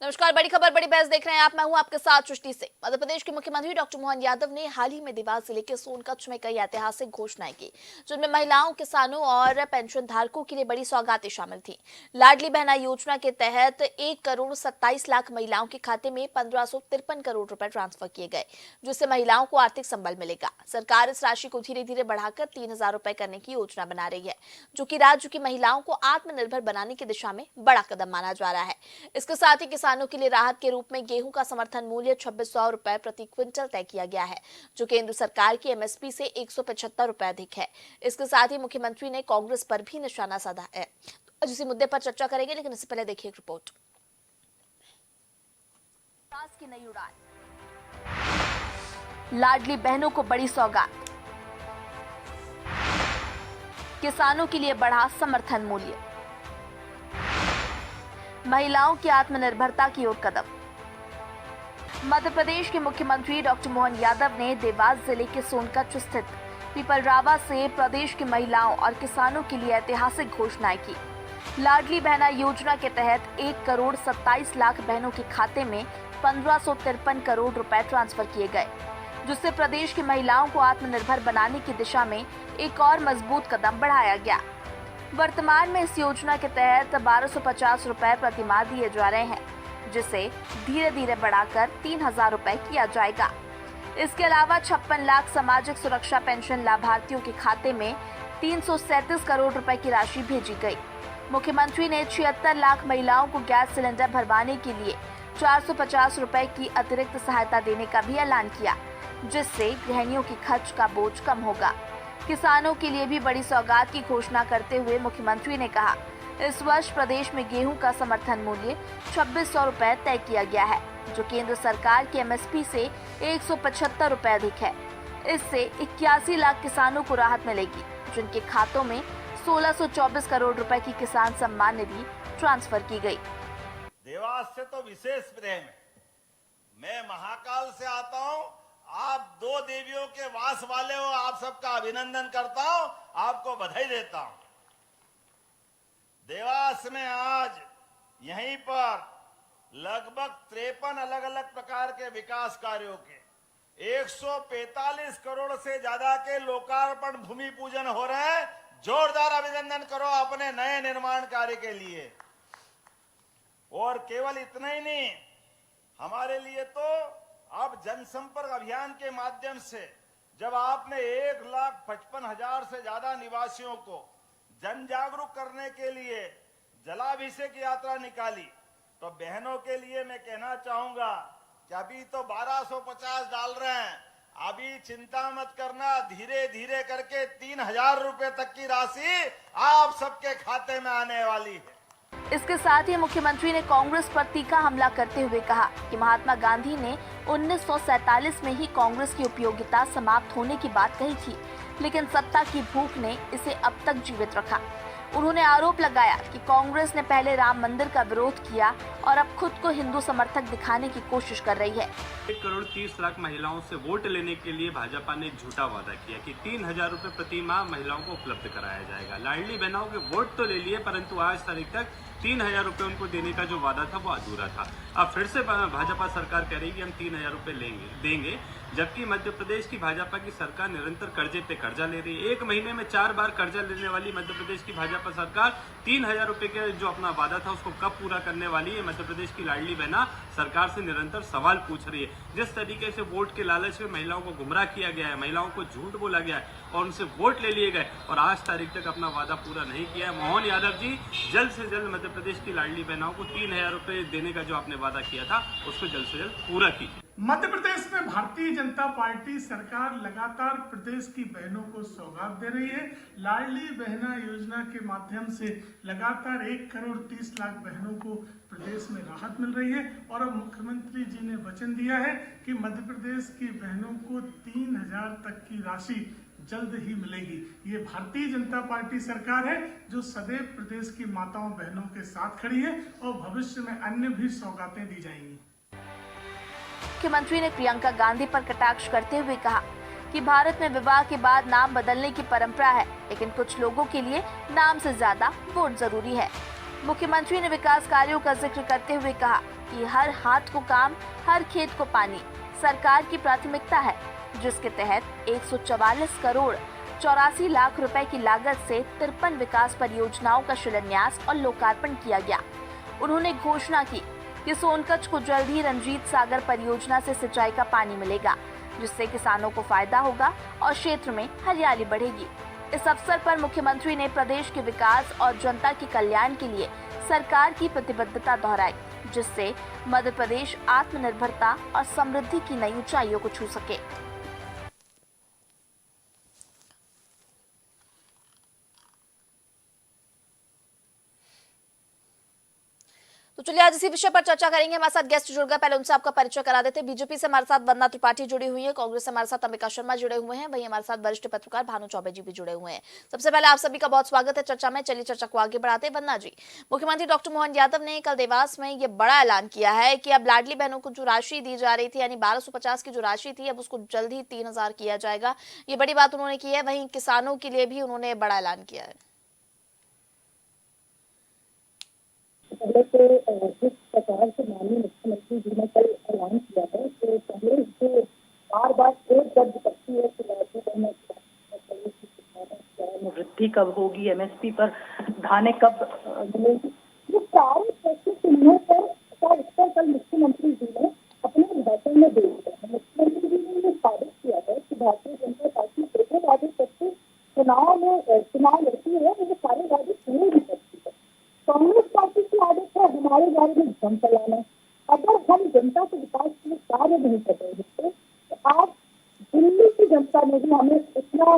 नमस्कार, बड़ी खबर बड़ी बहस देख रहे हैं आप। मैं हूं आपके साथ सृष्टि से। मध्य प्रदेश के मुख्यमंत्री डॉक्टर मोहन यादव ने हाल ही में देवास जिले के सोनकच्छ में कई ऐतिहासिक घोषणाएं की, जिनमें महिलाओं, किसानों और पेंशन धारकों के लिए बड़ी सौगातें शामिल थी। लाडली बहना योजना के तहत 1,27,00,000 महिलाओं के खाते में 1,553 करोड़ रुपए ट्रांसफर किए गए, जिससे महिलाओं को आर्थिक संबल मिलेगा। सरकार इस राशि को धीरे धीरे बढ़ाकर 3,000 रुपए करने की योजना बना रही है, जो कि राज्य की महिलाओं को आत्मनिर्भर बनाने की दिशा में बड़ा कदम माना जा रहा है। इसके साथ ही किसानों के लिए राहत के रूप में गेहूं का समर्थन मूल्य 2,600 रुपए प्रति क्विंटल तय किया गया है, जो केंद्र सरकार की एमएसपी से 175 रुपए अधिक है। इसके साथ ही मुख्यमंत्री ने कांग्रेस पर भी निशाना साधा है। आज इसी मुद्दे पर चर्चा करेंगे, लेकिन इससे पहले देखिए एक रिपोर्ट। की नई उड़ान, लाडली बहनों को बड़ी सौगात, किसानों के लिए बढ़ा समर्थन मूल्य, महिलाओं की आत्मनिर्भरता की ओर कदम। मध्य प्रदेश के मुख्यमंत्री डॉक्टर मोहन यादव ने देवास जिले के सोनकच्छ स्थित पीपलरावा से प्रदेश की महिलाओं और किसानों के लिए ऐतिहासिक घोषणाएं की। लाडली बहना योजना के तहत 1,27,00,000 बहनों के खाते में 1,553 करोड़ रुपए ट्रांसफर किए गए, जिससे प्रदेश की महिलाओं को आत्मनिर्भर बनाने की दिशा में एक और मजबूत कदम बढ़ाया गया। वर्तमान में इस योजना के तहत 1,250 रुपए प्रति माह दिए जा रहे हैं, जिसे धीरे धीरे बढ़ाकर 3,000 रुपए किया जाएगा। इसके अलावा 56 लाख सामाजिक सुरक्षा पेंशन लाभार्थियों के खाते में 337 करोड़ रुपए की राशि भेजी गई। मुख्यमंत्री ने 76 लाख महिलाओं को गैस सिलेंडर भरवाने के लिए 450 रुपए की अतिरिक्त सहायता देने का भी ऐलान किया, जिससे गृहिणियों की खर्च का बोझ कम होगा। किसानों के लिए भी बड़ी सौगात की घोषणा करते हुए मुख्यमंत्री ने कहा, इस वर्ष प्रदेश में गेहूं का समर्थन मूल्य 2,600 रुपए तय किया गया है, जो केंद्र सरकार की एमएसपी से 175 रुपए अधिक है। इससे 81 लाख किसानों को राहत मिलेगी, जिनके खातों में 1,624 करोड़ रुपए की किसान सम्मान निधि ट्रांसफर की गई। देवास से तो विशेष प्रेम है। मैं महाकाल से आता हूं। आप दो देवियों के वास वाले हो, आप सबका अभिनंदन करता हूं, आपको बधाई देता हूं। देवास में आज यहीं पर लगभग 53 अलग अलग प्रकार के विकास कार्यों के 145 करोड़ से ज्यादा के लोकार्पण भूमि पूजन हो रहे हैं। जोरदार अभिनंदन करो अपने नए निर्माण कार्य के लिए। और केवल इतना ही नहीं, हमारे लिए तो अब जनसंपर्क अभियान के माध्यम से जब आपने 1,55,000 से ज्यादा निवासियों को जन जागरूक करने के लिए जलाभिषेक यात्रा निकाली, तो बहनों के लिए मैं कहना चाहूंगा कि अभी तो 1,250 डाल रहे हैं, अभी चिंता मत करना, धीरे धीरे करके 3,000 रुपए तक की राशि आप सबके खाते में आने वाली है। इसके साथ ही मुख्यमंत्री ने कांग्रेस पर तीखा हमला करते हुए कहा कि महात्मा गांधी ने 1947 में ही कांग्रेस की उपयोगिता समाप्त होने की बात कही थी, लेकिन सत्ता की भूख ने इसे अब तक जीवित रखा। उन्होंने आरोप लगाया कि कांग्रेस ने पहले राम मंदिर का विरोध किया और अब खुद को हिंदू समर्थक दिखाने की कोशिश कर रही है। 1,30,00,000 महिलाओं से वोट लेने के लिए भाजपा ने झूठा वादा किया कि 3,000 रुपए प्रति माह महिलाओं को उपलब्ध कराया जाएगा। लाडली बहनों के वोट तो ले लिए, परंतु आज तारीख तक 3,000 रुपए उनको देने का जो वादा था वो अधूरा था। अब फिर से भाजपा सरकार कह रही है कि हम 3,000 रुपए देंगे, जबकि मध्य प्रदेश की भाजपा की सरकार निरंतर कर्जे पे कर्जा ले रही है। एक महीने में 4 बार कर्जा लेने वाली मध्य प्रदेश की भाजपा सरकार 3,000 रुपए के जो अपना वादा था उसको कब पूरा करने वाली है। मध्य प्रदेश की लाडली बहना सरकार से निरंतर सवाल पूछ रही है। जिस तरीके से वोट के लालच में महिलाओं को गुमराह किया गया है, महिलाओं को झूठ बोला गया है और उनसे वोट ले लिए गए और आज तारीख तक अपना वादा पूरा नहीं किया है। मोहन यादव जी, जल्द से जल्द मध्य प्रदेश की लाडली बहनों को 3,000 रुपए देने का जो आपने वादा किया था उसको जल्द से जल्द पूरा कीजिए। मध्य प्रदेश में भारतीय जनता पार्टी सरकार लगातार प्रदेश की बहनों को सौगात दे रही है। लाडली बहना योजना के माध्यम से लगातार 1,30,00,000 बहनों को प्रदेश में राहत मिल रही है और अब मुख्यमंत्री जी ने वचन दिया है कि मध्य प्रदेश की बहनों को 3,000 तक की राशि जल्द ही मिलेगी। ये भारतीय जनता पार्टी सरकार है जो सदैव प्रदेश की माताओं बहनों के साथ खड़ी है और भविष्य में अन्य भी सौगातें दी जाएंगी। मुख्यमंत्री ने प्रियंका गांधी पर कटाक्ष करते हुए कहा कि भारत में विवाह के बाद नाम बदलने की परंपरा है, लेकिन कुछ लोगों के लिए नाम से ज्यादा वोट जरूरी है। मुख्यमंत्री ने विकास कार्यों का जिक्र करते हुए कहा कि हर हाथ को काम, हर खेत को पानी सरकार की प्राथमिकता है, जिसके तहत 144 करोड़ 84 लाख रुपए की लागत से 53 विकास परियोजनाओं का शिलान्यास और लोकार्पण किया गया। उन्होंने घोषणा की कि सोनकच्छ को जल्द ही रंजीत सागर परियोजना से सिंचाई का पानी मिलेगा, जिससे किसानों को फायदा होगा और क्षेत्र में हरियाली बढ़ेगी। इस अवसर पर मुख्यमंत्री ने प्रदेश के विकास और जनता के कल्याण के लिए सरकार की प्रतिबद्धता दोहराई, जिससे मध्य प्रदेश आत्मनिर्भरता और समृद्धि की नई ऊंचाइयों को छू सके। तो चलिए आज इसी विषय पर चर्चा करेंगे। हमारे साथ गेस्ट जुड़ गए, पहले उनसे आपका परिचय करा देते हैं। बीजेपी से हमारे साथ वंदना त्रिपाठी जुड़ी हुई है, कांग्रेस से हमारे साथ अंबिका शर्मा जुड़े हुए हैं, वहीं हमारे साथ वरिष्ठ पत्रकार भानु चौबे जी भी जुड़े हुए हैं। सबसे पहले आप सभी का बहुत स्वागत है चर्चा में। चलिए चर्चा को आगे बढ़ाते हैं। वंदना जी, मुख्यमंत्री डॉक्टर मोहन यादव ने कल देवास में ये बड़ा ऐलान किया है कि अब लाडली बहनों को जो राशि दी जा रही थी, यानी 1250 की जो राशि थी, अब उसको जल्द ही 3000 किया जाएगा। ये बड़ी बात उन्होंने की है। वहीं किसानों के लिए भी उन्होंने बड़ा ऐलान किया है। पहले तो जिस प्रकार से माननीय मुख्यमंत्री जी ने कल ऐलान किया है कि पहले से बार बार एक दर्ज करती है कि राज्य में वृद्धि कब होगी, एमएसपी पर धाने कब मिलेगी, ये सारे प्रश्न सुनने पर कल मुख्यमंत्री जी ने अपने भाषण में दे दिया। मुख्यमंत्री जी ने ये साबित किया है कि भारतीय जनता पार्टी जो वादे करते चुनाव लड़ती है, वो सारे वादे पूरे भी करती है। कांग्रेस पार्टी की आदत है हमारे बारे में भ्रम फैलाना। अगर हम जनता के विकास के लिए कार्य नहीं कर रहे थे तो आज दिल्ली की जनता ने भी हमें इतना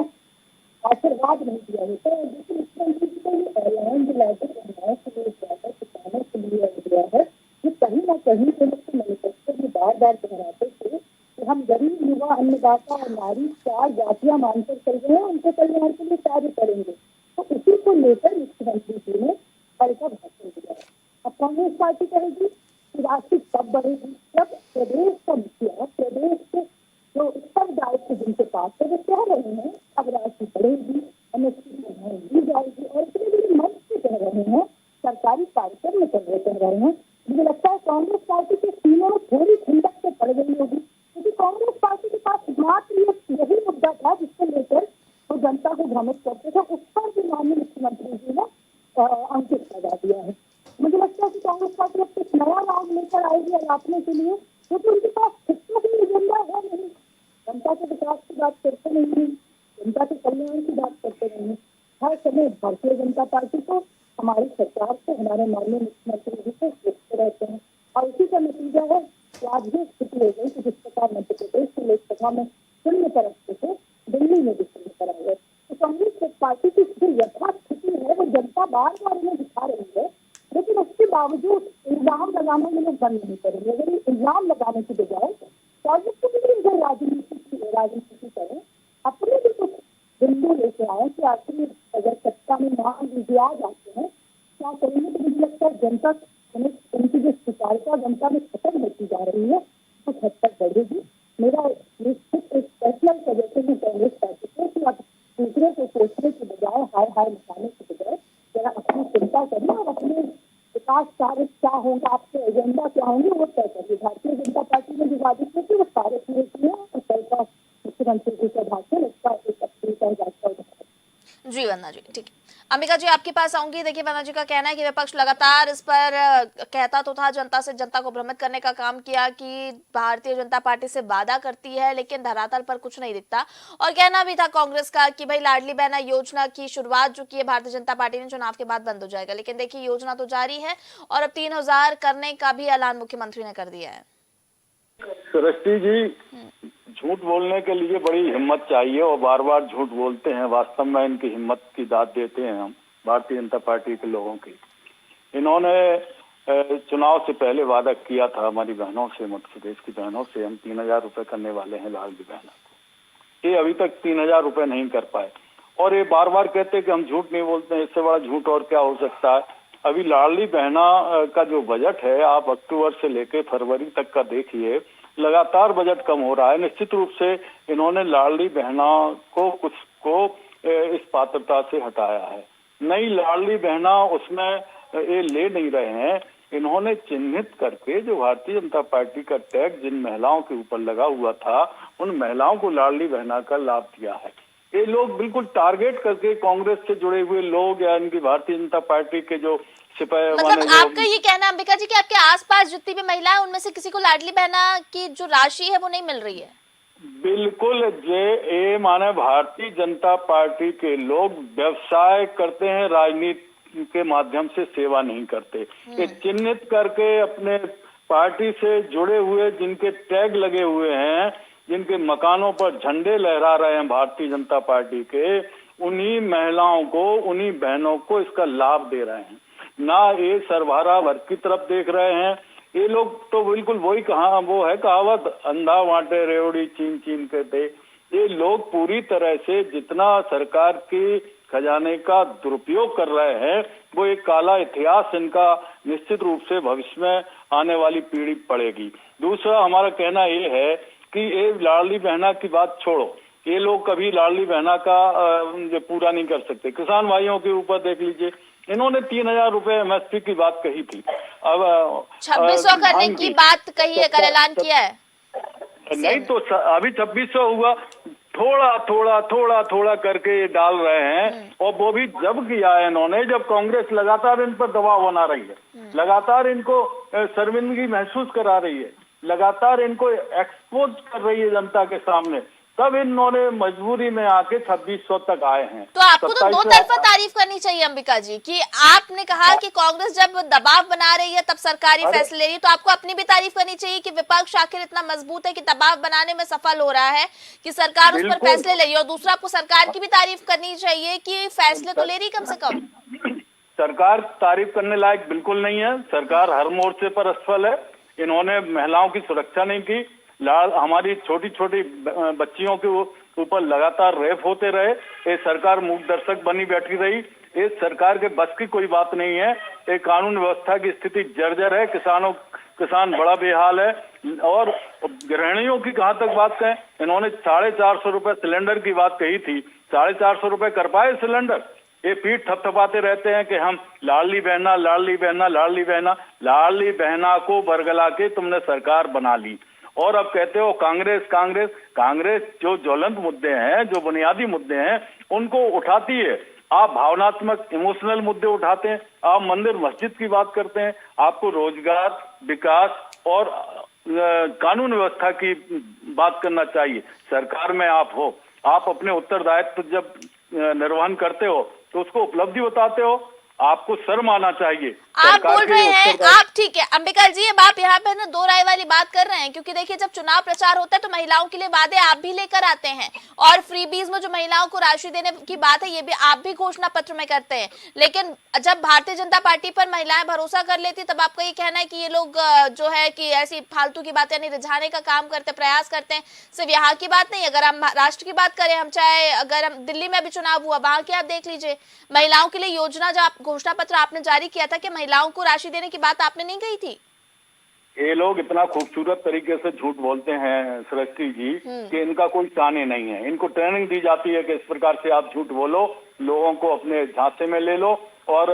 आशीर्वाद नहीं दिया होता। लेकिन मुख्यमंत्री जी का ये ऐलान जो लागू महिलाओं के लिए दिया है, किसानों के लिए दिया है, ये कहीं ना कहीं मैनिफेस्टो में बार बार दोहराते थे कि हम गरीब, युवा, अन्नदाता और नारी 4 जातियां मानकर चल रहे हैं, उनके कल्याण के लिए कार्य करेंगे। तो इसी को लेकर मुख्यमंत्री जी ने कल का भाषण दिया है। अब कांग्रेस पार्टी कहेगी कि राशि कब बढ़ेगी, जब प्रदेश का मुखिया, प्रदेश के जो उत्तरदायित्व जिनके पास है, वो कह रहे हैं अब राशि बढ़ेगी, एमएसपी दी जाएगी, और इतने बड़े मंच से कह रहे हैं, सरकारी कार्यक्रम में कह रहे हैं। मुझे लगता है कांग्रेस पार्टी के सीने में थोड़ी ठंडक से पड़ गई होगी, क्योंकि कांग्रेस पार्टी के पास मात्र यही मुद्दा था जिसको लेकर वो जनता को भ्रमित करते थे। उस पर भी माननीय मुख्यमंत्री जी ने अंकित लगा दिया है। मुझे लगता है कि कांग्रेस पार्टी अब कुछ नया नाम लेकर आएगी अलापने के लिए, क्योंकि उनके पास कितना भी एजेंडा है नहीं। जनता के विकास की बात करते नहीं, जनता के कल्याण की बात करते नहीं। हर समय भारतीय जनता पार्टी को, हमारी सरकार को, हमारे माननीय मुख्यमंत्री जी को देखते रहते हैं, और इसी का नतीजा है कि आज ये स्थिति हो गई कि जिस प्रकार मध्य प्रदेश की लोकसभा में शून्य पर रखते थे, दिल्ली में भी शून्य पर आ गए। तो कांग्रेस पार्टी की जो यथास्थिति है वो जनता बार बार उन्हें दिखा रही है, लेकिन उसके बावजूद इल्जाम लगाने में लोग बंद नहीं करेंगे। अगर इल्जाम लगाने की बजाय राजनीति करें, अपने भी कुछ बिंदु लेके आए कि आखिर अगर सत्ता में नाम लीजिए आ जाते हैं क्या करेंगे। तो मुझे लगता है जनता उनकी जो स्वीकारता जनता में खत्म होती जा रही है, कुछ हद तक बढ़ेगी। मेरा निश्चित एक पर्सनल सजेशन है कांग्रेस पार्टी को कि आप दूसरे को सोचने के बजाय, हाय हाय मचाने के बजाय जरा अपनी चिंता करिए और अपने विकास कार्य क्या होंगे, आपके एजेंडा क्या होंगे, वो तय करिए। भारतीय जनता पार्टी ने जो वादे किए थे वो सारे पूरे किए और कल का मुख्यमंत्री जी का भाषण इसका एक अच्छी तरह जी वंदना जी, ठीक है। अंबिका जी आपके पास आऊंगी। देखिए वंदना जी का कहना है कि विपक्ष लगातार इस पर कहता तो था, जनता को भ्रमित करने का काम किया कि भारतीय जनता पार्टी से वादा करती है लेकिन धरातल पर कुछ नहीं दिखता, और कहना भी था कांग्रेस का कि भाई लाडली बहना योजना की शुरुआत जो की है भारतीय जनता पार्टी ने, चुनाव के बाद बंद हो जाएगा। लेकिन देखिए योजना तो जारी है और अब 3000 करने का भी ऐलान मुख्यमंत्री ने कर दिया है। सृष्टि जी, झूठ बोलने के लिए बड़ी हिम्मत चाहिए और बार बार झूठ बोलते हैं। वास्तव में इनकी हिम्मत की दाद देते हैं हम भारतीय जनता पार्टी के लोगों की। इन्होंने चुनाव से पहले वादा किया था हमारी बहनों से, मध्य प्रदेश की बहनों से, हम 3000 रुपए करने वाले हैं लाडली बहना को। ये अभी तक 3000 रुपए नहीं कर पाए और ये बार बार कहते हैं कि हम झूठ नहीं बोलते हैं। इससे बड़ा झूठ और क्या हो सकता है। अभी लाडली बहना का जो बजट है, आप अक्टूबर से लेकर फरवरी तक का देखिए, लगातार बजट कम हो रहा है। निश्चित रूप से इन्होंने लाडली बहना को इस पात्रता से हटाया है। नई लाडली बहना, उसमें ये ले नहीं रहे हैं। इन्होंने चिन्हित करके जो भारतीय जनता पार्टी का टैग जिन महिलाओं के ऊपर लगा हुआ था, उन महिलाओं को लाडली बहना का लाभ दिया है। ये लोग बिल्कुल टारगेट करके कांग्रेस से जुड़े हुए लोग या इनकी भारतीय जनता पार्टी के जो सिपाही, मतलब आपका ये कहना अंबिका जी कि आपके आसपास जितनी भी महिलाएं उनमें से किसी को लाडली बहना की जो राशि है वो नहीं मिल रही है? बिल्कुल ये माने भारतीय जनता पार्टी के लोग व्यवसाय करते हैं, राजनीति के माध्यम से सेवा नहीं करते। ये चिन्हित करके अपने पार्टी से जुड़े हुए जिनके टैग लगे हुए हैं, जिनके मकानों पर झंडे लहरा रहे हैं भारतीय जनता पार्टी के, उन्हीं महिलाओं को, उन्हीं बहनों को इसका लाभ दे रहे हैं। ना ये सरभारा वर्ग की तरफ देख रहे हैं। ये लोग तो बिल्कुल वही वो है कहावत, अंधा बांटे रेवड़ी चीन चीन के दे। ये लोग पूरी तरह से जितना सरकार की खजाने का दुरुपयोग कर रहे हैं, वो एक काला इतिहास इनका निश्चित रूप से भविष्य में आने वाली पीढ़ी पड़ेगी। दूसरा हमारा कहना ये है कि ये लाडली बहना की बात छोड़ो, ये लोग कभी लाडली बहना का पूरा नहीं कर सकते। किसान भाइयों के ऊपर देख लीजिए, इन्होंने 3,000 रुपए MSP की बात कही थी, अब 2600 करने की बात कही है, कल ऐलान किया है। नहीं तो अभी 2600 हुआ, थोड़ा करके ये डाल रहे हैं। और वो भी जब किया है इन्होंने, जब कांग्रेस लगातार इन पर दबाव बना रही है, लगातार इनको शर्मिंदगी महसूस करा रही है, लगातार इनको एक्सपोज कर रही है जनता के सामने, तब इन्होंने मजबूरी में आके 2600 तक आए हैं। तो आपको तो दो तरफा तारीफ करनी चाहिए अंबिका जी, कि आपने कहा कि कांग्रेस जब दबाव बना रही है तब सरकारी फैसले ले रही है, तो आपको अपनी भी तारीफ करनी चाहिए कि विपक्ष आखिर इतना मजबूत है कि दबाव बनाने में सफल हो रहा है, कि सरकार उस पर फैसले ले रही है। और दूसरा, आपको सरकार की भी तारीफ करनी चाहिए कि फैसले तो ले रही कम से कम। सरकार तारीफ करने लायक बिल्कुल नहीं है, सरकार हर मोर्चे पर असफल है। इन्होंने महिलाओं की सुरक्षा नहीं की, हमारी छोटी छोटी बच्चियों के ऊपर लगातार रेप होते रहे, ये सरकार मूक दर्शक बनी बैठी रही। ये सरकार के बस की कोई बात नहीं है। ये कानून व्यवस्था की स्थिति जर्जर है, किसान बड़ा बेहाल है। और गृहिणियों की कहां तक बात कहें, इन्होंने 450 रुपए सिलेंडर की बात कही थी, 450 रुपए कर पाए सिलेंडर? ये पीठ थपथपाते रहते हैं कि हम लाडली बहना लाडली बहना लाडली बहना। लाडली बहना को बरगला के तुमने सरकार बना ली, और अब कहते हो कांग्रेस कांग्रेस कांग्रेस। जो ज्वलंत मुद्दे हैं, जो बुनियादी मुद्दे हैं, उनको उठाती है। आप भावनात्मक इमोशनल मुद्दे उठाते हैं, आप मंदिर मस्जिद की बात करते हैं। आपको रोजगार, विकास और कानून व्यवस्था की बात करना चाहिए। सरकार में आप हो, आप अपने उत्तरदायित्व जब निर्वहन करते हो तो उसको उपलब्धि बताते हो, आपको शर्म आना चाहिए। आप बोल रहे हैं, आप ठीक है अंबिका जी, अब आप यहाँ पे ना दो राय वाली बात कर रहे हैं, क्योंकि देखिए जब चुनाव प्रचार होता है तो महिलाओं के लिए वादे आप भी लेकर आते हैं, और फ्रीबीज में जो महिलाओं को राशि देने की बात है ये भी आप भी घोषणा पत्र में करते हैं। लेकिन जब भारतीय जनता पार्टी पर महिलाएं भरोसा कर लेती, तब आपका ये कहना है कि ये लोग जो है कि ऐसी फालतू की बातें यानी रिझाने का काम करते, प्रयास करते हैं। सिर्फ यहाँ की बात नहीं, अगर हम राष्ट्र की बात करें, हम चाहे अगर हम दिल्ली में भी चुनाव हुआ, वहां की आप देख लीजिए, महिलाओं के लिए योजना जो घोषणा पत्र आपने जारी किया था कि महिलाओं को राशि देने की बात आपने नहीं कही थी। ये लोग इतना खूबसूरत तरीके से झूठ बोलते हैं सृष्टि जी कि इनका कोई ताने नहीं है। इनको ट्रेनिंग दी जाती है कि इस प्रकार से आप झूठ बोलो, लोगों को अपने झांसे में ले लो, और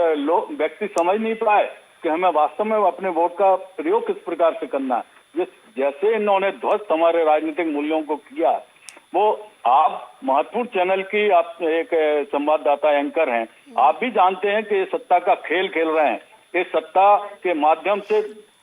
व्यक्ति समझ नहीं पाए कि हमें वास्तव में अपने वोट का प्रयोग किस प्रकार से करना है। जैसे इन्होंने ध्वस्त हमारे राजनीतिक मूल्यों को किया, वो आप महत्वपूर्ण चैनल की आप एक संवाददाता एंकर हैं, आप भी जानते हैं कि सत्ता का खेल खेल रहे हैं। ये सत्ता के माध्यम से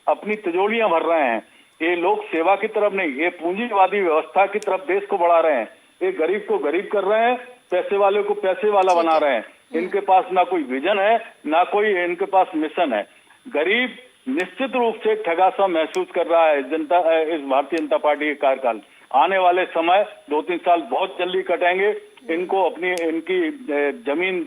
अपनी तिजोरियां भर रहे हैं। ये लोग सेवा की तरफ नहीं, ये पूंजीवादी व्यवस्था की तरफ देश को बढ़ा रहे हैं। ये गरीब को गरीब कर रहे हैं, पैसे वाले को पैसे वाला बना रहे हैं। इनके पास ना कोई विजन है, ना कोई इनके पास मिशन है। गरीब निश्चित रूप से ठगा सा महसूस कर रहा है जनता, इस भारतीय जनता पार्टी के कार्यकाल। आने वाले समय 2-3 साल बहुत जल्दी कटेंगे। इनको इनकी जमीन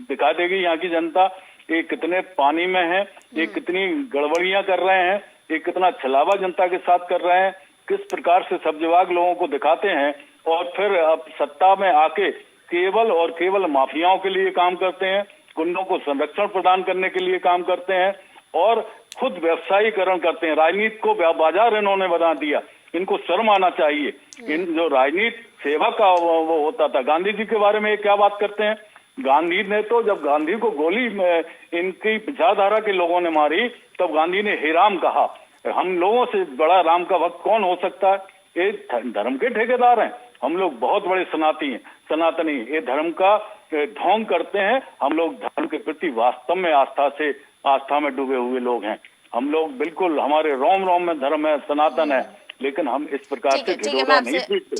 दिखा देगी यहाँ की जनता। ये कितने पानी में है, ये कितनी गड़बड़ियां कर रहे हैं, ये कितना छलावा जनता के साथ कर रहे हैं, किस प्रकार से सब्जवाग लोगों को दिखाते हैं, और फिर अब सत्ता में आके केवल और केवल माफियाओं के लिए काम करते हैं, गुंडों को संरक्षण प्रदान करने के लिए काम करते हैं, और खुद व्यवसायीकरण करते हैं। राजनीति को बाजार इन्होंने बना दिया। इनको शर्म आना चाहिए। इन जो राजनीति सेवा का वो होता था, गांधी जी के बारे में ये क्या बात करते हैं गांधी ने तो, जब गांधी को गोली में इनकी विचारधारा के लोगों ने मारी, तब गांधी ने हे राम कहा। हम लोगों से बड़ा राम का भक्त कौन हो सकता है? ये धर्म के ठेकेदार हैं। हम लोग बहुत बड़े सनातनी, ये धर्म का ढोंग करते हैं। हम लोग धर्म के प्रति वास्तव में आस्था में डूबे हुए लोग हैं। हम लोग बिल्कुल, हमारे रोम रोम में धर्म है, सनातन है, लेकिन हम इस प्रकार से ढिढोरा नहीं पीटते।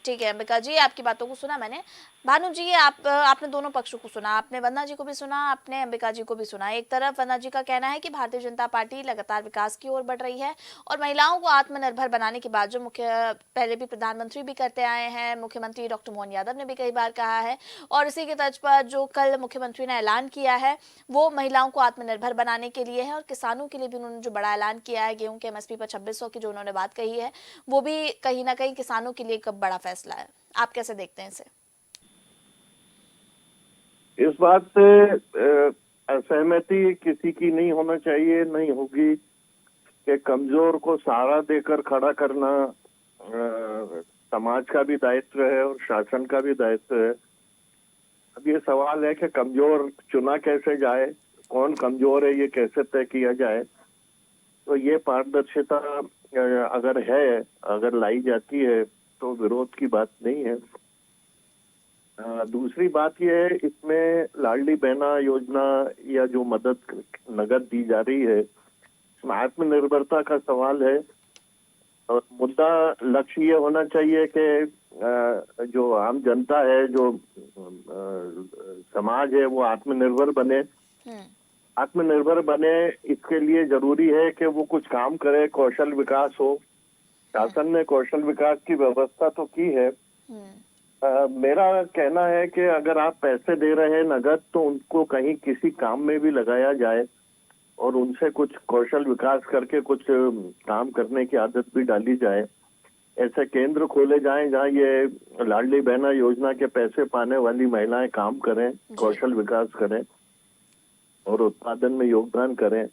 ठीक है अंबिका जी, आपकी बातों को सुना मैंने। भानु जी, आपने दोनों पक्षों को सुना, आपने वंदना जी को भी सुना, आपने अंबिका जी को भी सुना। एक तरफ वंदना जी का कहना है कि भारतीय जनता पार्टी लगातार विकास की ओर बढ़ रही है और महिलाओं को आत्मनिर्भर बनाने की बात जो पहले भी प्रधानमंत्री भी करते आए हैं, मुख्यमंत्री डॉक्टर मोहन यादव ने भी कई बार कहा है, और इसी के तर्ज पर जो कल मुख्यमंत्री ने ऐलान किया है वो महिलाओं को आत्मनिर्भर बनाने के लिए है। और किसानों के लिए भी उन्होंने जो बड़ा ऐलान किया है, गेहूं के MSP पर 2600 की जो उन्होंने बात कही है, वो भी कहीं ना कहीं किसानों के लिए एक बड़ा फैसला है। आप कैसे देखते हैं इसे? इस बात से असहमति किसी की नहीं होना चाहिए, नहीं होगी कि कमजोर को सहारा देकर खड़ा करना समाज का भी दायित्व है और शासन का भी दायित्व है। अब ये सवाल है कि कमजोर चुना कैसे जाए, कौन कमजोर है ये कैसे तय किया जाए। तो ये पारदर्शिता अगर लाई जाती है तो विरोध की बात नहीं है। दूसरी बात यह है, इसमें लाडली बहना योजना या जो मदद नगद दी जा रही है, इसमें आत्मनिर्भरता का सवाल है और मुद्दा लक्ष्य ये होना चाहिए कि जो आम जनता है, जो समाज है, वो आत्मनिर्भर बने। इसके लिए जरूरी है कि वो कुछ काम करे, कौशल विकास हो। शासन ने कौशल विकास की व्यवस्था तो की है। मेरा कहना है कि अगर आप पैसे दे रहे हैं नगद, तो उनको कहीं किसी काम में भी लगाया जाए और उनसे कुछ कौशल विकास करके कुछ काम करने की आदत भी डाली जाए। ऐसे केंद्र खोले जाएं जहां ये लाडली बहना योजना के पैसे पाने वाली महिलाएं काम करें, कौशल विकास करें और उत्पादन में योगदान करें।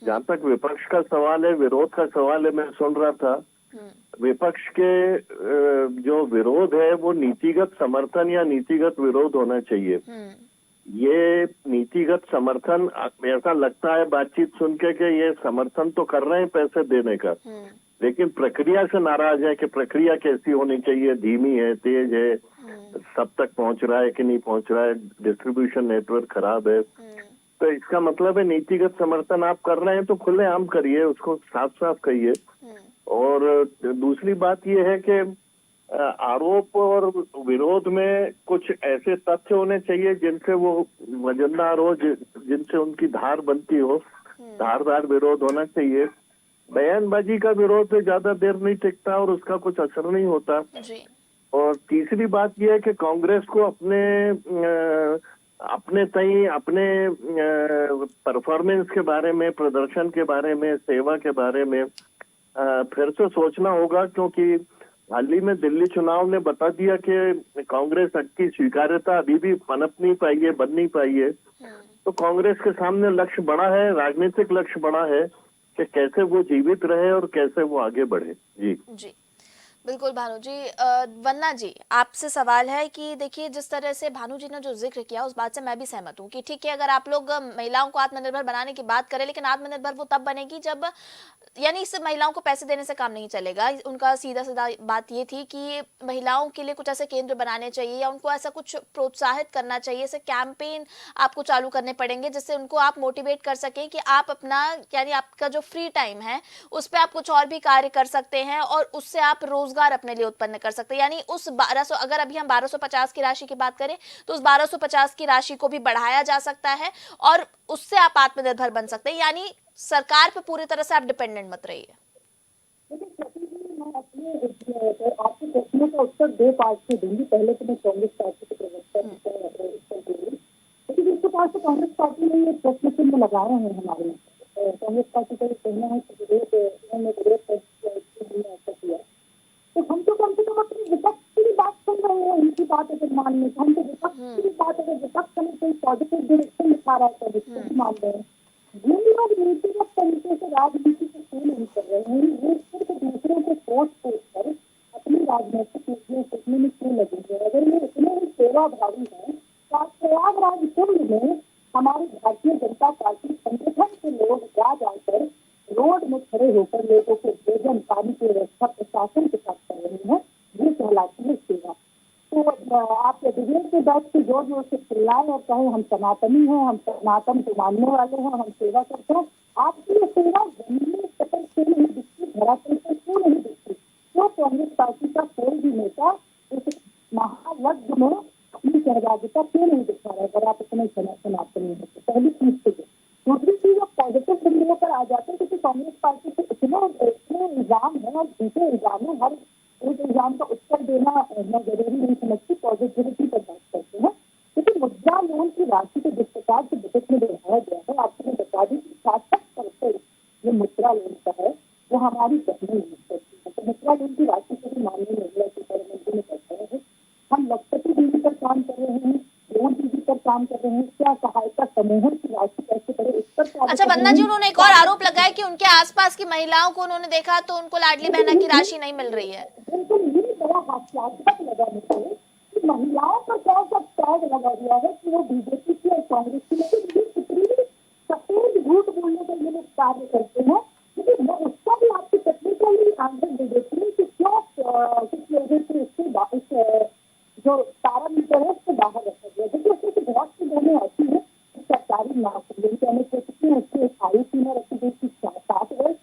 जहां तक विपक्ष का सवाल है, विरोध का सवाल है, मैं सुन रहा था, विपक्ष के जो विरोध है वो नीतिगत समर्थन या नीतिगत विरोध होना चाहिए। ये नीतिगत समर्थन, ऐसा लगता है बातचीत सुन के कि ये समर्थन तो कर रहे हैं पैसे देने का, लेकिन प्रक्रिया से नाराज है कि प्रक्रिया कैसी होनी चाहिए, धीमी है, तेज है, सब तक पहुंच रहा है कि नहीं पहुंच रहा है, डिस्ट्रीब्यूशन नेटवर्क खराब है। तो इसका मतलब है नीतिगत समर्थन आप कर रहे हैं तो खुलेआम करिए, उसको साफ साफ कहिए। और दूसरी बात यह है कि आरोप और विरोध में कुछ ऐसे तथ्य होने चाहिए जिनसे वो वजनदार हो, जिनसे उनकी धार बनती हो। धारदार विरोध होना चाहिए। बयानबाजी का विरोध से ज्यादा देर नहीं टिकता और उसका कुछ असर नहीं होता। और तीसरी बात यह है कि कांग्रेस को अपने परफॉर्मेंस के बारे में, प्रदर्शन के बारे में, सेवा के बारे में फिर से सोचना होगा, क्योंकि हाल ही में दिल्ली चुनाव ने बता दिया कि कांग्रेस की स्वीकार्यता अभी भी पनप नहीं पाई है, बन नहीं पाई है। तो कांग्रेस के सामने लक्ष्य बड़ा है, राजनीतिक लक्ष्य बड़ा है कि कैसे वो जीवित रहे और कैसे वो आगे बढ़े। जी बिल्कुल भानु जी। वंदना जी, आपसे सवाल है कि देखिए, जिस तरह से भानु जी ने जो जिक्र किया उस बात से मैं भी सहमत हूँ कि ठीक है, अगर आप लोग महिलाओं को आत्मनिर्भर बनाने की बात करें, लेकिन आत्मनिर्भर वो तब बनेगी जब, यानी इस महिलाओं को पैसे देने से काम नहीं चलेगा। उनका सीधा सीधा बात ये थी कि महिलाओं के लिए कुछ ऐसे केंद्र बनाने चाहिए या उनको ऐसा कुछ प्रोत्साहित करना चाहिए, ऐसे कैंपेन आपको चालू करने पड़ेंगे जिससे उनको आप मोटिवेट कर सकें कि आप अपना, यानी आपका जो फ्री टाइम है उस पर आप कुछ और भी कार्य कर सकते हैं और उससे आप रोजगार अपने लिए उत्पन्न कर सकते हैं। यानी उस 1200, अगर अभी हम 1250 की राशि की बात करें तो उस 1250 की राशि को भी बढ़ाया जा सकता है और उससे आप आत्मनिर्भर बन सकते हैं। यानी सरकार पे पूरी तरह से आप डिपेंडेंट मत रहिए। मैं अपने आपके प्रश्नों का उत्तर दो पार्ट से दूंगी। पहले तो मैं कांग्रेस पार्टी के प्रवक्ता दूंगी, लेकिन इसके पास तो कांग्रेस पार्टी ने ये प्रश्न चिन्ह लगाए हैं। हमारे कांग्रेस पार्टी का कहना है कि विरोध ऐसा किया, तो हम तो कम से कम अपनी विपक्ष की बात सुन रहे हैं, उनकी बात अगर मान लें, हम तो विपक्ष की बात, अगर विपक्ष हमें कोई पॉजिटिव डायरेक्शन दिखा रहा है तो मान रहे हैं। लोग नीतिगत तरीके से राजनीति को क्यों नहीं कर रहे हैं? वो सिर्फ दूसरों को पोस्ट कर अपनी राजनीतिक नीतियों सोचने में क्यों लगे हैं? अगर ये इतने ही सेवा भावी है तो आप प्रयास निकालकर रोड में खड़े होकर लोगों को भोजन पानी की व्यवस्था प्रशासन के साथ कर रही है, ये कहलाती है सेवा। तो आप डिबेट के बैठ के जोर जोर से चिल्लाएं और कहें हम सनातनी हैं, हम सनातन को मानने वाले हैं, हम सेवा करते हैं, आपकी ये सेवा जमीनी स्तर से नहीं दिखती, धरातल पर क्यों नहीं दिखती? क्यों कांग्रेस पार्टी का कोई भी नेता इस महायज्ञ में अपनी सहभागिता क्यों नहीं दिखा रहा है? अगर आप इतने सनातनी हैं तो पहली चीज तो दूसरी चीज आप पॉजिटिव बिंदुओं पर आ जाते हैं, क्योंकि कांग्रेस पार्टी के इतने इल्जाम है और झूठे इल्जाम है, हर एक इल्जाम का उत्तर देना मैं जरूरी नहीं समझती, पॉजिटिविटी पर बात करते हैं। लेकिन मुद्रा लोन की राशि को जिस प्रकार से बजट में बढ़ाया गया है, आपको मैं बता दी कि 60% जो मुद्रा लोन का है वो हमारी बहनें यूज करती है। तो मुद्रा लोन की राशि को भी माननीय निर्मला सीतारमण जी ने बताया है। हम लखपति दीदी पर काम कर रहे हैं, लोन दीदी पर काम कर रहे हैं, क्या सहायता समूहों की राशि कैसे बढ़े इस पर। अच्छा वंदना जी, उन्होंने एक और आरोप लगाया कि उनके आसपास की महिलाओं को उन्होंने देखा तो उनको लाडली बहना की राशि नहीं मिल रही है। बिल्कुल ये बड़ा हास्यास्पद लगा मुझे कि महिलाओं पर क्या सब टैग लगा दिया है कि वो बीजेपी की और कांग्रेस की, लेकिन ये कितनी सफेद झूठ बोलने का ये लोग कार्य करते हैं। लेकिन मैं उसका भी आपकी टेक्निकली आंसर दे देती हूँ कि क्यों किस वजह से इसके जो पैरामीटर है उसको बाहर रखा गया। देखिए उसमें बहुत सी बहनें ऐसी हैं सरकारी नौकरी उसके आयु सीमा रखी गई थी 7 वर्ष,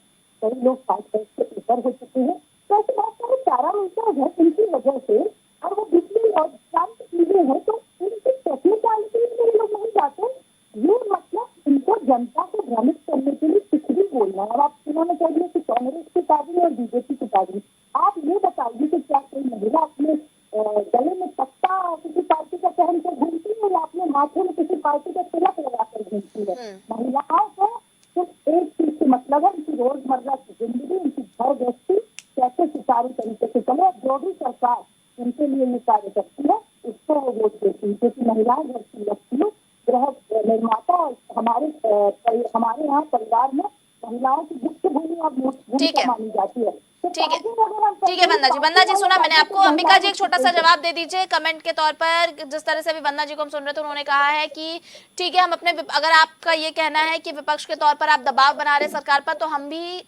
कई लोग 5 वर्ष से ऊपर हो चुके हैं। तो ऐसे बहुत सारे पैरामीटर है इनकी वजह से, और वो बिजली और शांत चीजें हैं, तो इनकी टेक्निकलिटी में लोग नहीं जाते। ये मतलब इनको जनता को भ्रमित करने के लिए कुछ भी बोलना है। और आप उन्होंने कह दिया कि कांग्रेस की पार्टी और बीजेपी की पार्टी, आप ये बताइए कि क्या कोई महिला अपने गले में पट्टा किसी पार्टी का पहन कर घूमती है या अपने माथे में किसी पार्टी का तिलक लगाकर घूमती है? महिलाओं को सिर्फ एक चीज से मतलब है, उनकी रोजमर्रा की जिंदगी, उनकी घर गृहस्थी कैसे सुचारू तरीके से चले। जो भी सरकार उनके लिए ये कार्य करती है उसको वो वोट देती है, क्योंकि महिलाएं घर की लक्ष्मी, गृह निर्माता, और हमारे यहाँ परिवार में महिलाओं की मुख्य भूमि और भूमिका मानी जाती है। ठीक है वंदना जी सुना मैंने आपको। अंबिका जी एक छोटा सा जवाब दे दीजिए कमेंट के तौर पर। जिस तरह से अभी वंदना जी को हम सुन रहे थे, उन्होंने कहा है कि ठीक है हम अपने, अगर आपका ये कहना है कि विपक्ष के तौर पर आप दबाव बना रहे सरकार पर, तो हम भी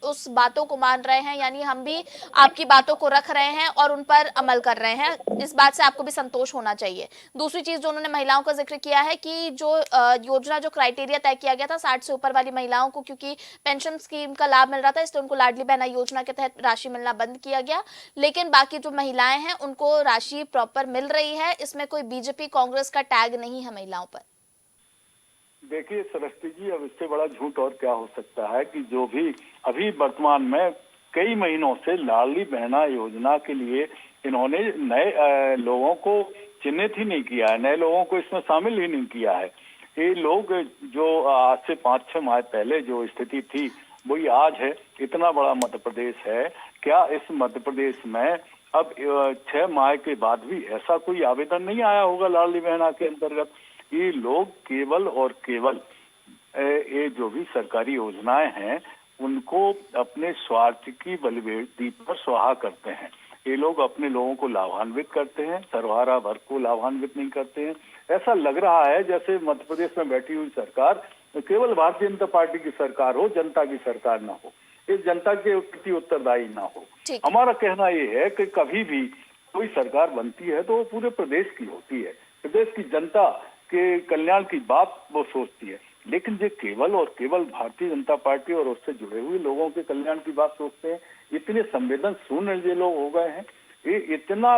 उस बातों को मान रहे हैं, यानी हम भी आपकी बातों को रख रहे हैं और उन पर अमल कर रहे हैं। इस बात से आपको भी संतोष होना चाहिए। दूसरी चीज जो उन्होंने महिलाओं का जिक्र किया है कि जो योजना, जो क्राइटेरिया तय किया गया था 60 से ऊपर वाली महिलाओं को, क्योंकि पेंशन स्कीम का लाभ मिल रहा था, इसलिए उनको लाडली बहना योजना के तहत राशि मिलना बंद किया गया। लेकिन बाकी जो महिलाएं हैं उनको राशि प्रॉपर मिल रही है। इसमें कोई बीजेपी कांग्रेस का टैग नहीं है महिलाओं पर। देखिए सरस्वती जी, अब इससे बड़ा झूठ और क्या हो सकता है कि जो भी अभी वर्तमान में कई महीनों से लाडली बहना योजना के लिए इन्होंने नए लोगों को चिन्हित ही नहीं किया है, नए लोगों को इसमें शामिल ही नहीं किया है। ये लोग जो आज से 5-6 माह पहले जो स्थिति थी वही आज है। इतना बड़ा मध्य प्रदेश है, क्या इस मध्य प्रदेश में अब 6 माह के बाद भी ऐसा कोई आवेदन नहीं आया होगा लाडली बहना के अंतर्गत? ये लोग केवल और केवल ये जो भी सरकारी योजनाएं हैं उनको अपने स्वार्थ की बलिवेदी पर स्वाहा करते हैं। ये लोग अपने लोगों को लाभान्वित करते हैं, सर्वहारा वर्ग को लाभान्वित नहीं करते हैं। ऐसा लग रहा है जैसे मध्य प्रदेश में बैठी हुई सरकार केवल भारतीय जनता पार्टी की सरकार हो, जनता की सरकार ना हो, इस जनता के प्रति उत्तरदायी ना हो। हमारा कहना ये है कि कभी भी कोई सरकार बनती है तो वो पूरे प्रदेश की होती है, प्रदेश की जनता के कल्याण की बात वो सोचती है। लेकिन जो केवल और केवल भारतीय जनता पार्टी और उससे जुड़े हुए लोगों के कल्याण की बात सोचते हैं, इतने संवेदन शून्य ये लोग हो गए हैं, ये इतना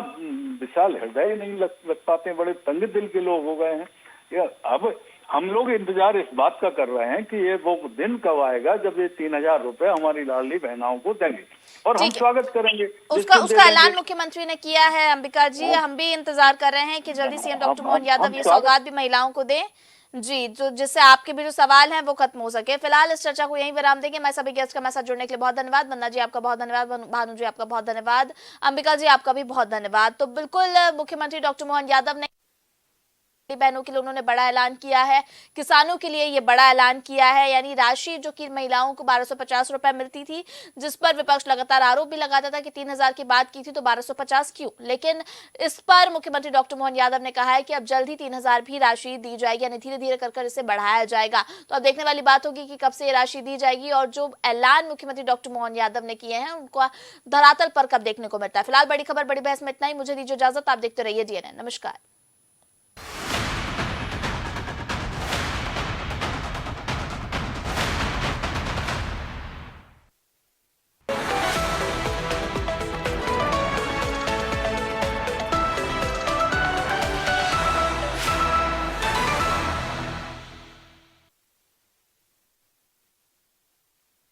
विशाल हृदय नहीं लग पाते, बड़े तंग दिल के लोग हो गए हैं। अब हम लोग इंतजार इस बात का कर रहे हैं कि ये वो दिन कब आएगा जब ये 3000 रुपए हमारी लाडली बहनाओं को देंगे और हम स्वागत करेंगे। उसका ऐलान मुख्यमंत्री ने किया है। अंबिका जी, हम भी इंतजार कर रहे हैं कि जल्दी सीएम डॉक्टर मोहन यादव ये सौगात भी महिलाओं को दें जी, जो जिससे आपके भी जो सवाल हैं वो खत्म हो सके। फिलहाल इस चर्चा को यहीं विराम देंगे। मैं सभी गेस्ट का मेरे साथ जुड़ने के लिए बहुत धन्यवाद। वंदना जी आपका बहुत धन्यवाद, भानु जी आपका बहुत धन्यवाद, अंबिका जी आपका भी बहुत धन्यवाद। तो बिल्कुल मुख्यमंत्री डॉक्टर मोहन यादव ने बहनों के लिए उन्होंने बड़ा ऐलान किया है, किसानों के लिए ये बड़ा ऐलान किया है। यानी राशि जो कि महिलाओं को 1250 रुपए मिलती थी, जिस पर विपक्ष लगातार आरोप भी लगाता था कि 3000 की बात की थी तो 1250 क्यों, लेकिन इस पर मुख्यमंत्री डॉक्टर मोहन यादव ने कहा है कि अब जल्द ही 3000 भी राशि दी जाएगी, यानी धीरे धीरे कर इसे बढ़ाया जाएगा। तो अब देखने वाली बात होगी कि कब से ये राशि दी जाएगी और जो ऐलान मुख्यमंत्री डॉक्टर मोहन यादव ने किए हैं उनको धरातल पर कब देखने को मिलता है। फिलहाल बड़ी खबर बड़ी बहस में इतना ही। मुझे दीजिए इजाजत, आप देखते रहिए DNN। नमस्कार।